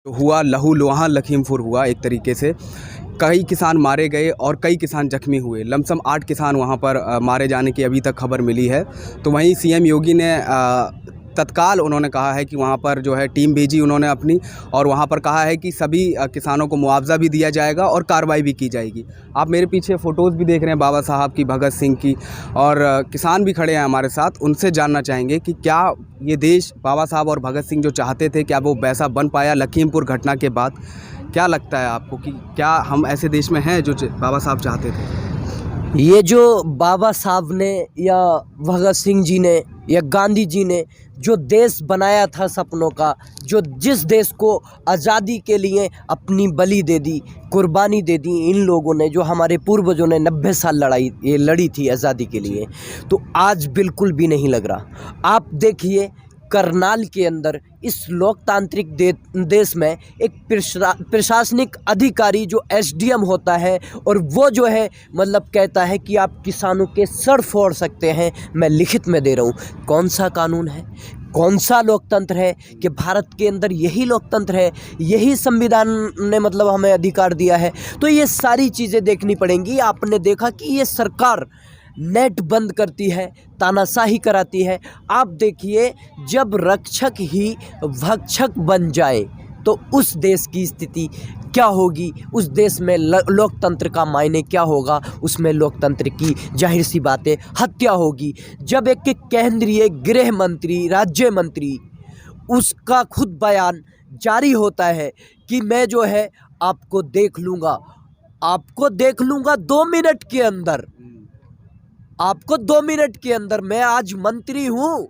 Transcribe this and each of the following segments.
तो हुआ लहूलुहान लखीमपुर हुआ एक तरीके से। कई किसान मारे गए और कई किसान जख्मी हुए। लमसम 8 किसान वहाँ पर मारे जाने की अभी तक खबर मिली है। तो वहीं सीएम योगी ने तत्काल उन्होंने कहा है कि वहाँ पर जो है टीम भेजी उन्होंने अपनी, और वहाँ पर कहा है कि सभी किसानों को मुआवजा भी दिया जाएगा और कार्रवाई भी की जाएगी। आप मेरे पीछे फ़ोटोज़ भी देख रहे हैं बाबा साहब की, भगत सिंह की, और किसान भी खड़े हैं हमारे साथ। उनसे जानना चाहेंगे कि क्या ये देश बाबा साहब और भगत सिंह जो चाहते थे, क्या वो वैसा बन पाया लखीमपुर घटना के बाद? क्या लगता है आपको कि क्या हम ऐसे देश में हैं जो बाबा साहब चाहते थे? ये जो बाबा साहब ने या भगत सिंह जी ने या गांधी जी ने जो देश बनाया था सपनों का, जो जिस देश को आज़ादी के लिए अपनी बलि दे दी, कुर्बानी दे दी इन लोगों ने, जो हमारे पूर्वजों ने 90 साल लड़ी थी आज़ादी के लिए, तो आज बिल्कुल भी नहीं लग रहा। आप देखिए करनाल के अंदर इस लोकतांत्रिक देश में एक प्रशासनिक अधिकारी जो एसडीएम होता है, और वो जो है मतलब कहता है कि आप किसानों के सर फोड़ सकते हैं, मैं लिखित में दे रहा हूँ। कौन सा कानून है, कौन सा लोकतंत्र है कि भारत के अंदर यही लोकतंत्र है, यही संविधान ने मतलब हमें अधिकार दिया है? तो ये सारी चीज़ें देखनी पड़ेंगी। आपने देखा कि ये सरकार नेट बंद करती है, तानाशाही कराती है। आप देखिए जब रक्षक ही भक्षक बन जाए तो उस देश की स्थिति क्या होगी, उस देश में लोकतंत्र का मायने क्या होगा, उसमें लोकतंत्र की जाहिर सी बात है हत्या होगी। जब एक केंद्रीय गृह मंत्री, राज्य मंत्री, उसका खुद बयान जारी होता है कि मैं जो है आपको देख लूँगा, आपको देख लूँगा 2 मिनट के अंदर, आपको 2 मिनट के अंदर, मैं आज मंत्री हूँ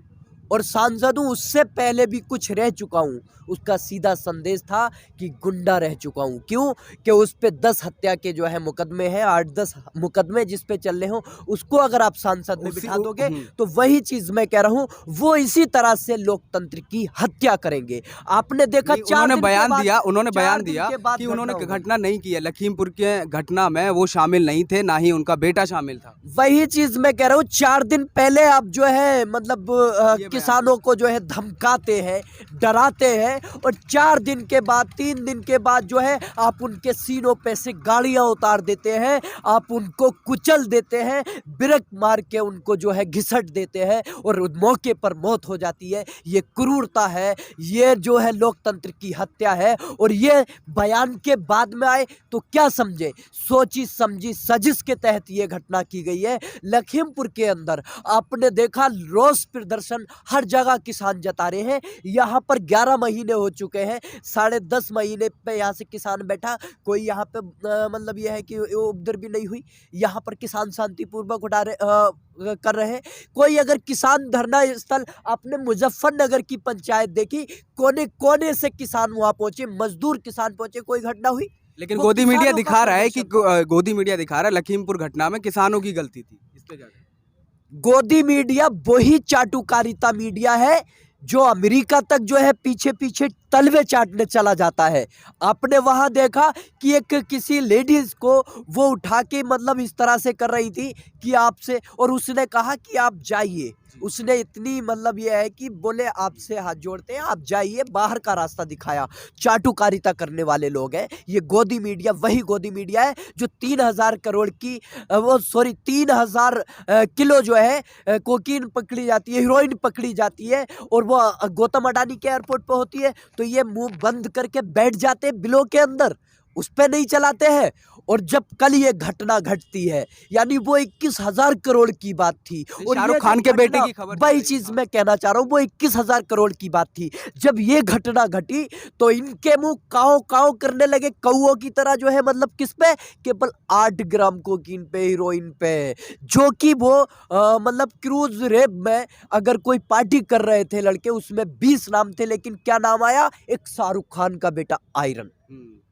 और सांसद हूँ, उससे पहले भी कुछ रह चुका हूँ। उसका सीधा संदेश था कि गुंडा रह चुका हूँ। क्यों कि उस पे 10 हत्या के जो है मुकदमे हैं, 8-10 मुकदमे जिस पे चल रहे हो, उसको अगर आप सांसद में बिठा दोगे तो वही चीज़ मैं कह रहा हूँ, वो इसी तरह से लोकतंत्र की हत्या करेंगे। आपने देखा उन्होंने बयान दिया कि उन्होंने घटना नहीं की है, लखीमपुर के घटना में वो शामिल नहीं थे, ना ही उनका बेटा शामिल था। वही चीज़ मैं कह रहा हूँ। 4 दिन पहले आप जो है मतलब किसानों को जो है धमकाते हैं, डराते हैं, और 4 दिन के बाद, 3 दिन के बाद जो है आप उनके सीनों पे से गाड़ियां उतार देते हैं, आप उनको कुचल देते हैं, ब्रेक मार के उनको जो है घिसट देते हैं और मौके पर मौत हो जाती है। ये क्रूरता है, ये जो है लोकतंत्र की हत्या है। और ये बयान के बाद में आए तो क्या समझे, सोची समझी साजिश के तहत ये घटना की गई है। लखीमपुर के अंदर आपने देखा रोष प्रदर्शन हर जगह किसान जता रहे हैं। यहाँ पर 11 महीने हो चुके हैं, 10.5 महीने पे यहाँ से किसान बैठा, कोई यहाँ पे मतलब यह है कि उपद्रव भी नहीं हुई। यहाँ पर किसान शांतिपूर्वक कर रहे हैं। कोई अगर किसान धरना स्थल, आपने मुजफ्फरनगर की पंचायत देखी, कोने कोने से किसान वहां पहुंचे, मजदूर किसान पहुंचे, कोई घटना हुई? लेकिन गोदी मीडिया दिखा रहा है कि गोदी मीडिया दिखा रहा है लखीमपुर घटना में किसानों की गलती थी। इस पे क्या? गोदी मीडिया वही चाटुकारिता मीडिया है जो अमेरिका तक जो है पीछे पीछे तलवे चाटने चला जाता है। आपने वहां देखा कि एक किसी लेडीज को वो उठा के मतलब इस तरह से कर रही थी कि आपसे, और उसने कहा कि आप जाइए। उसने इतनी मतलब ये है कि बोले आपसे हाथ जोड़ते हैं, आप जाइए, बाहर का रास्ता दिखाया। चाटुकारिता करने वाले लोग हैं ये गोदी मीडिया। वही गोदी मीडिया है जो 3000 करोड़ की 3000 किलो जो है कोकीन पकड़ी जाती है, हीरोइन पकड़ी जाती है, और वो गौतम अडानी के एयरपोर्ट पे होती है, तो ये मुंह बंद करके बैठ जाते हैं बिलों के अंदर, उस पर नहीं चलाते हैं। और जब कल ये घटना घटती है, यानी वो 21,000 करोड़ की बात थी, और शाहरुख खान के बेटे की खबर, वही चीज मैं कहना चाह रहा हूँ, वो 21,000 करोड़ की बात थी। जब ये घटना घटी तो इनके मुंह काव काव करने लगे कौओं की तरह, जो है मतलब किस पे, केवल 8 ग्राम कोकीन पे, हीरोइन पे, जो कि वो मतलब क्रूज रेप में अगर कोई पार्टी कर रहे थे लड़के, उसमें 20 नाम थे, लेकिन क्या नाम आया, एक शाहरुख खान का बेटा आयरन।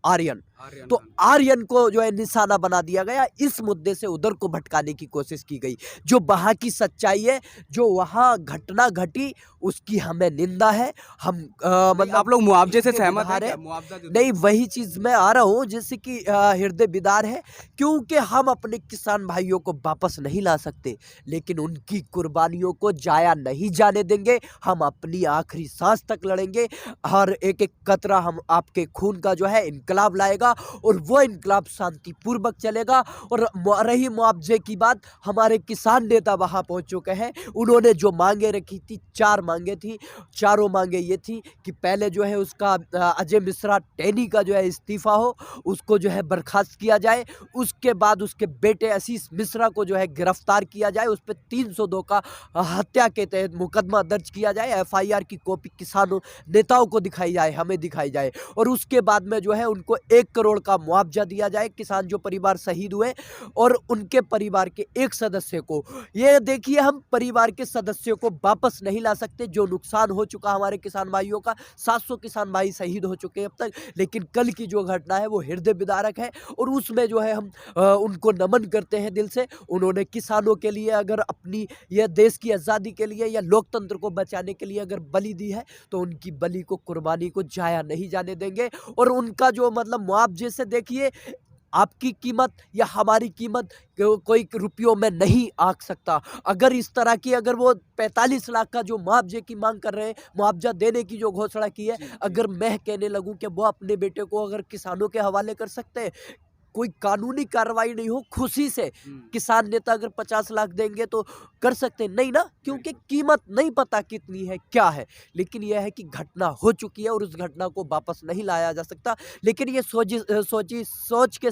आर्यन। आर्यन तो खान। आर्यन को जो है निशाना बना दिया गया, इस मुद्दे से उधर को भटकाने की कोशिश की गई। जो वहाँ की सच्चाई है, जो वहाँ घटना घटी, उसकी हमें निंदा है। हम नहीं, मतलब आप लोग मुआवजे से हृदय सहमत हैं विदार क्या? है। मुआवजा जो नहीं, दिया वही चीज़ मैं आ रहा हूँ, जैसे कि हृदय विदार है, क्योंकि हम अपने किसान भाइयों को वापस नहीं ला सकते, लेकिन उनकी कुर्बानियों को जाया नहीं जाने देंगे। हम अपनी आखिरी सांस तक लड़ेंगे। हर एक एक कतरा हम आपके खून का जो है इनकलाब लाएगा, और वो इनकलाब शांतिपूर्वक चलेगा। और रही मुआवजे की बात, हमारे किसान नेता वहाँ पहुँच चुके हैं। उन्होंने जो मांगे रखी थी, 4 मांगे थी। चारों मांगे ये थी कि पहले जो है उसका अजय मिश्रा टैनी का जो है इस्तीफा हो, उसको जो है बर्खास्त किया जाए। उसके बाद उसके बेटे आशीष मिश्रा को जो है गिरफ्तार किया जाए, उस पे 302 का हत्या के तहत मुकदमा दर्ज किया जाए। एफआईआर की कॉपी किसानों नेताओं को दिखाई जाए, हमें दिखाई जाए, और उसके बाद में जो है उनको 1 करोड़ का मुआवजा दिया जाए। किसान जो परिवार शहीद हुए और उनके परिवार के एक सदस्य को, ये देखिए, हम परिवार के सदस्यों को वापस नहीं ला सकते। जो नुकसान हो चुका हमारे किसान भाइयों का, 700 किसान भाई शहीद हो चुके हैं अब तक, लेकिन कल की जो घटना है वो हृदय विदारक है, और उसमें जो है हम उनको नमन करते हैं दिल से। उन्होंने किसानों के लिए अगर अपनी, यह देश की आज़ादी के लिए या लोकतंत्र को बचाने के लिए अगर बलि दी है, तो उनकी बलि को, कुर्बानी को जाया नहीं जाने देंगे। और उनका जो मतलब मुआवजे से, देखिए, आपकी कीमत या हमारी कीमत कोई रुपयों में नहीं आंक सकता। अगर इस तरह की, अगर वो 45 लाख का जो मुआवजे की मांग कर रहे हैं, मुआवजा देने की जो घोषणा की है, जी, जी। अगर मैं कहने लगूं कि वो अपने बेटे को अगर किसानों के हवाले कर सकते हैं, कोई कानूनी कार्रवाई नहीं हो, खुशी से किसान नेता अगर 50 लाख देंगे तो कर सकते हैं, नहीं ना, क्योंकि कीमत नहीं पता कितनी है, क्या है। लेकिन यह है कि घटना हो चुकी है और उस घटना को वापस नहीं लाया जा सकता। लेकिन ये सोच के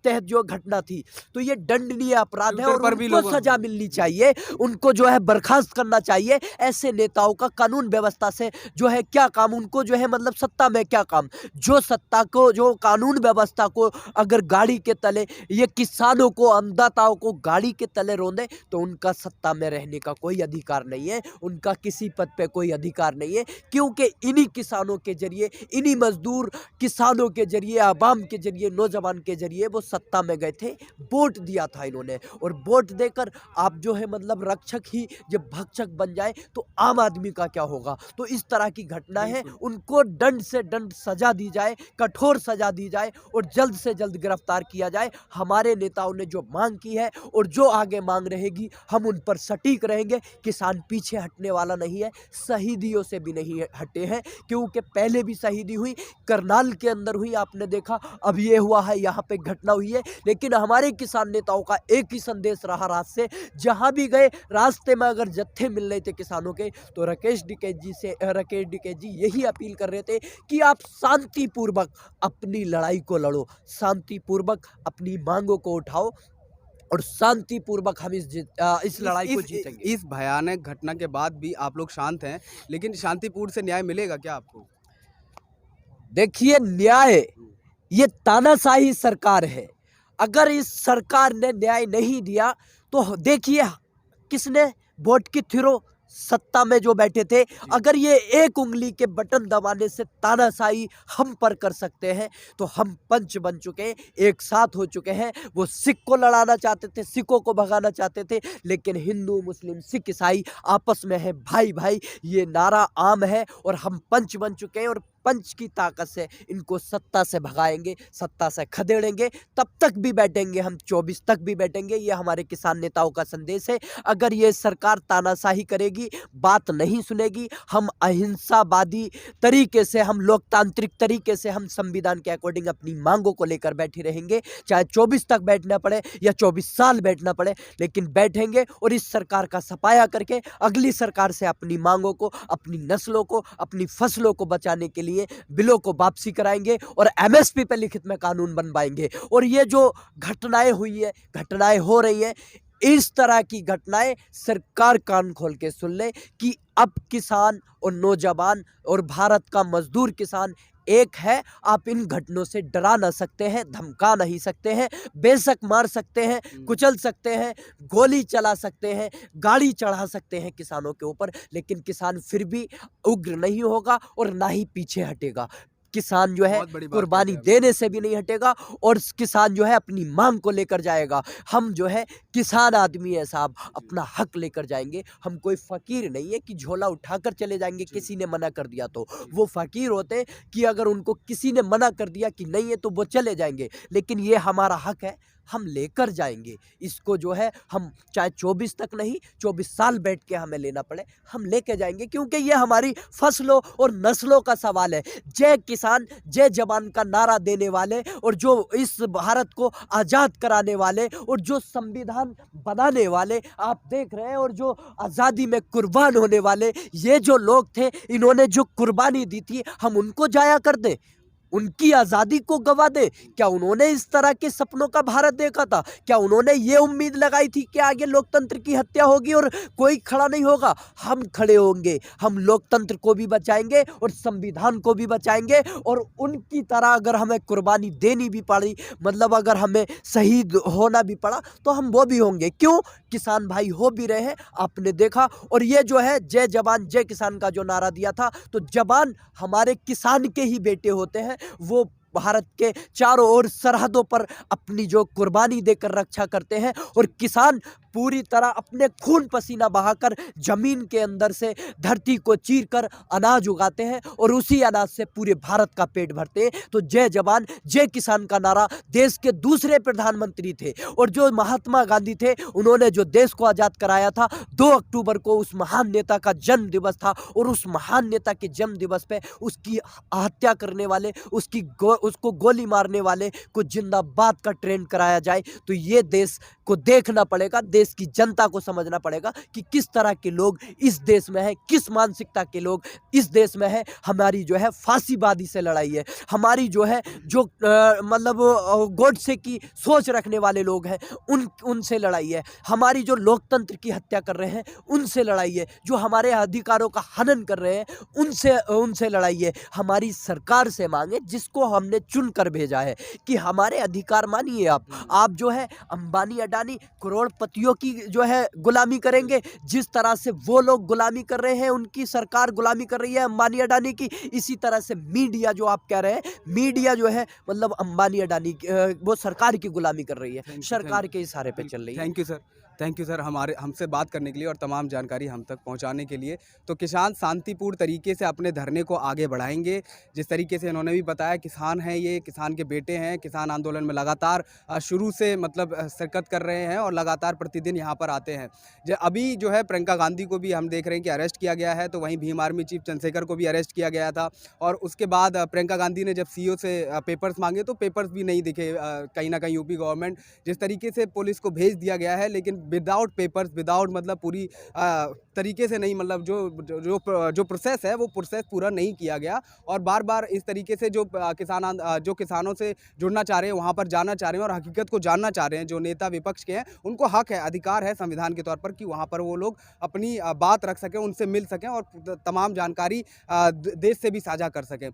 तहत जो घटना थी, तो ये दंडनीय अपराध है ट्विटर और पर भी उनको लोग सजा मिलनी चाहिए। उनको जो है बर्खास्त करना चाहिए। ऐसे नेताओं का कानून व्यवस्था से जो है क्या काम, उनको जो है मतलब सत्ता में क्या काम। जो सत्ता को, जो कानून व्यवस्था को अगर गाड़ी के तले, ये किसानों को, अन्नदाताओं को गाड़ी के तले रौंदे, तो उनका सत्ता में रहने का कोई अधिकार नहीं है, उनका किसी पद पे कोई अधिकार नहीं है। क्योंकि इन्हीं किसानों के जरिए, इन्हीं मजदूर किसानों के जरिए, आवाम के जरिए, नौजवान के जरिए वो सत्ता में गए थे, वोट दिया था इन्होंने। और वोट देकर आप जो है मतलब रक्षक ही जब भक्षक बन जाए, तो आम आदमी का क्या होगा। तो इस तरह की घटना है, बिल्कुल। उनको दंड से दंड सजा दी जाए, कठोर सजा दी जाए, और जल्द से जल्द गिरफ्तार किया जाए। हमारे नेताओं ने जो मांग की है और जो आगे मांग रहेगी, हम उन पर सटीक रहेंगे। किसान पीछे हटने वाला नहीं है, शहीदियों से भी नहीं हटे हैं, क्योंकि पहले भी शहीदी हुई, करनाल के अंदर हुई, आपने देखा, अब ये हुआ है, यहाँ पे घटना हुई है। लेकिन हमारे किसान नेताओं का एक ही संदेश रहा रात से, जहाँ भी गए, रास्ते में अगर जत्थे मिल रहे थे किसानों के, तो राकेश टिकैत जी यही अपील कर रहे थे कि आप शांतिपूर्वक अपनी लड़ाई को लड़ो, शांतिपूर्वक अपनी मांगों को उठाओ, और शांतिपूर्वक हम इस लड़ाई को जीतेंगे। इस भयानक घटना के बाद भी आप लोग शांत हैं, लेकिन शांतिपूर्ण से न्याय मिलेगा क्या आपको? देखिए, न्याय, ये तानाशाही सरकार है। अगर इस सरकार ने न्याय नहीं दिया, तो देखिए, किसने वोट के थ्रू सत्ता में जो बैठे थे, अगर ये एक उंगली के बटन दबाने से तानाशाही हम पर कर सकते हैं, तो हम पंच बन चुके हैं, एक साथ हो चुके हैं। वो सिख को लड़ाना चाहते थे, सिखों को भगाना चाहते थे, लेकिन हिंदू, मुस्लिम, सिख, ईसाई आपस में है भाई भाई, ये नारा आम है, और हम पंच बन चुके हैं। और पंच की ताकत से इनको सत्ता से भगाएंगे, सत्ता से खदेड़ेंगे। तब तक भी बैठेंगे हम, 24 तक भी बैठेंगे। ये हमारे किसान नेताओं का संदेश है। अगर ये सरकार तानाशाही करेगी, बात नहीं सुनेगी, हम अहिंसावादी तरीके से, हम लोकतांत्रिक तरीके से, हम संविधान के अकॉर्डिंग अपनी मांगों को लेकर बैठे रहेंगे, चाहे 24 तक बैठना पड़े या 24 साल बैठना पड़े, लेकिन बैठेंगे। और इस सरकार का सफाया करके अगली सरकार से अपनी मांगों को, अपनी नस्लों को, अपनी फसलों को बचाने के लिए बिलों को वापसी कराएंगे, और एमएसपी पे लिखित में कानून बनवाएंगे। और ये जो घटनाएं हुई है, घटनाएं हो रही हैं, इस तरह की घटनाएं सरकार कान खोल के सुन ले कि अब किसान और नौजवान और भारत का मजदूर किसान एक है। आप इन घटनों से डरा ना सकते हैं, धमका नहीं सकते हैं, बेशक मार सकते हैं, कुचल सकते हैं, गोली चला सकते हैं, गाड़ी चढ़ा सकते हैं किसानों के ऊपर, लेकिन किसान फिर भी उग्र नहीं होगा और ना ही पीछे हटेगा। किसान जो है बहुत बड़ी बात कुर्बानी कह रहे हैं देने से भी नहीं हटेगा और किसान जो है अपनी मांग को लेकर जाएगा। हम जो है किसान आदमी है साहब, अपना हक लेकर जाएंगे। हम कोई फकीर नहीं है कि झोला उठाकर चले जाएंगे किसी ने मना कर दिया तो। वो फकीर होते हैं कि अगर उनको किसी ने मना कर दिया कि नहीं है तो वो चले जाएंगे, लेकिन ये हमारा हक है, हम लेकर जाएंगे इसको। जो है हम चाहे 24 तक नहीं 24 साल बैठ के हमें लेना पड़े, हम लेके जाएंगे, क्योंकि ये हमारी फसलों और नस्लों का सवाल है। जय किसान जय जवान का नारा देने वाले और जो इस भारत को आज़ाद कराने वाले और जो संविधान बनाने वाले आप देख रहे हैं, और जो आज़ादी में कुर्बान होने वाले ये जो लोग थे, इन्होंने जो कुर्बानी दी थी, हम उनको जाया कर दें, उनकी आज़ादी को गवा दे? क्या उन्होंने इस तरह के सपनों का भारत देखा था? क्या उन्होंने ये उम्मीद लगाई थी कि आगे लोकतंत्र की हत्या होगी और कोई खड़ा नहीं होगा? हम खड़े होंगे, हम लोकतंत्र को भी बचाएंगे और संविधान को भी बचाएंगे, और उनकी तरह अगर हमें कुर्बानी देनी भी पड़ी, मतलब अगर हमें शहीद होना भी पड़ा, तो हम वो भी होंगे। क्यों? किसान भाई हो भी रहे हैं, आपने देखा। और ये जो है जय जवान जय किसान का जो नारा दिया था, तो जवान हमारे किसान के ही बेटे होते हैं। वो भारत के चारों ओर सरहदों पर अपनी जो कुर्बानी देकर रक्षा करते हैं, और किसान पूरी तरह अपने खून पसीना बहाकर जमीन के अंदर से धरती को चीरकर अनाज उगाते हैं और उसी अनाज से पूरे भारत का पेट भरते हैं। तो जय जवान जय किसान का नारा देश के दूसरे प्रधानमंत्री थे, और जो महात्मा गांधी थे, उन्होंने जो देश को आज़ाद कराया था, 2 अक्टूबर को उस महान नेता का जन्म दिवस था, और उस महान नेता के जन्म दिवस पे उसकी हत्या करने वाले, उसको गोली मारने वाले को जिंदाबाद का ट्रेंड कराया जाए। तो ये देश को देखना पड़ेगा, देश की जनता को समझना पड़ेगा कि किस तरह के लोग इस देश में हैं, किस मानसिकता के लोग इस देश में हैं। हमारी जो है फांसीवादी से लड़ाई है, हमारी जो है जो मतलब गोडसे की सोच रखने वाले लोग हैं उनसे लड़ाई है, हमारी जो लोकतंत्र की हत्या कर रहे हैं उनसे लड़ाई है, जो हमारे अधिकारों का हनन कर रहे हैं उनसे लड़ाई है। हमारी सरकार से मांगे, जिसको हमने चुन कर भेजा है, कि हमारे अधिकार मानिए। आप जो है अंबानी अडानी करोड़पतियों की जो है गुलामी करेंगे, जिस तरह से वो लोग गुलामी कर रहे हैं, उनकी सरकार गुलामी कर रही है अंबानी अडानी की। इसी तरह से मीडिया जो आप कह रहे हैं, मीडिया जो है मतलब अंबानी अडानी वो सरकार की गुलामी कर रही है, सरकार के इशारे पे चल रही है। थैंक यू सर हमसे बात करने के लिए और तमाम जानकारी हम तक पहुंचाने के लिए। तो किसान शांतिपूर्ण तरीके से अपने धरने को आगे बढ़ाएंगे। जिस तरीके से इन्होंने भी बताया, किसान हैं, ये किसान के बेटे हैं, किसान आंदोलन में लगातार शुरू से मतलब शिरकत कर रहे हैं और लगातार प्रतिदिन यहाँ पर आते हैं। अभी जो है प्रियंका गांधी को भी हम देख रहे हैं कि अरेस्ट किया गया है, तो वहीं भीम आर्मी चीफ चंद्रशेखर को भी अरेस्ट किया गया था। और उसके बाद प्रियंका गांधी ने जब सीईओ से पेपर्स मांगे तो पेपर्स भी नहीं दिखे। कहीं ना कहीं यूपी गवर्नमेंट जिस तरीके से पुलिस को भेज दिया गया है, लेकिन विदाउट पेपर्स, विदाउट मतलब पूरी तरीके से नहीं, मतलब जो प्रोसेस है वो प्रोसेस पूरा नहीं किया गया। और बार बार इस तरीके से जो किसानों से जुड़ना चाह रहे हैं, वहाँ पर जाना चाह रहे हैं और हकीकत को जानना चाह रहे हैं, जो नेता विपक्ष के हैं, उनको हक है, अधिकार है संविधान के तौर पर कि वहाँ पर वो लोग अपनी बात रख सकें, उनसे मिल सकें और तमाम जानकारी देश से भी साझा कर सकें।